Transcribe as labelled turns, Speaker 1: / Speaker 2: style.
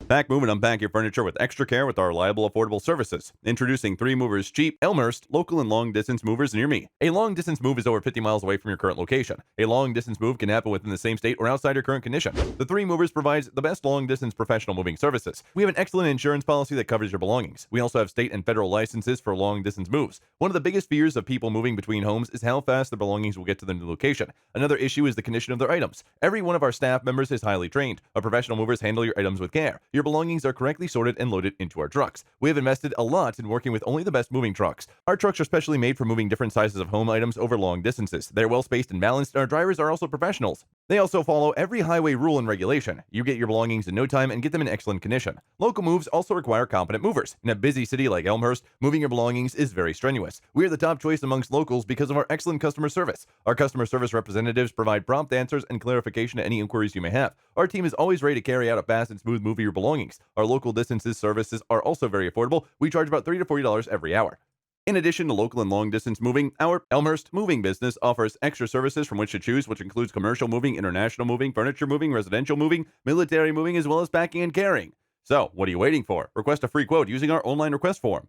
Speaker 1: Pack, move, and unpack your furniture with extra care with our reliable, affordable services. Introducing 3 Movers Cheap, Elmhurst, local and long distance movers near me. A long distance move is over 50 miles away from your current location. A long distance move can happen within the same state or outside your current condition. The 3 Movers provides the best long distance professional moving services. We have an excellent insurance policy that covers your belongings. We also have state and federal licenses for long distance moves. One of the biggest fears of people moving between homes is how fast their belongings will get to their new location. Another issue is the condition of their items. Every one of our staff members is highly trained. Our professional movers handle your items with care. Your belongings are correctly sorted and loaded into our trucks. We have invested a lot in working with only the best moving trucks. Our trucks are specially made for moving different sizes of home items over long distances. They're well spaced and balanced, and our drivers are also professionals. They also follow every highway rule and regulation. You get your belongings in no time and get them in excellent condition. Local moves also require competent movers. In a busy city like Elmhurst, moving your belongings is very strenuous. We are the top choice amongst locals because of our excellent customer service. Our customer service representatives provide prompt answers and clarification to any inquiries you may have. Our team is always ready to carry out a fast and smooth move of your belongings. Our local distances services are also very affordable. We charge about $30 to $40 every hour. In addition to local and long distance moving, our Elmhurst moving business offers extra services from which to choose, which includes commercial moving, international moving, furniture moving, residential moving, military moving, as well as packing and carrying. So, what are you waiting for? Request a free quote using our online request form.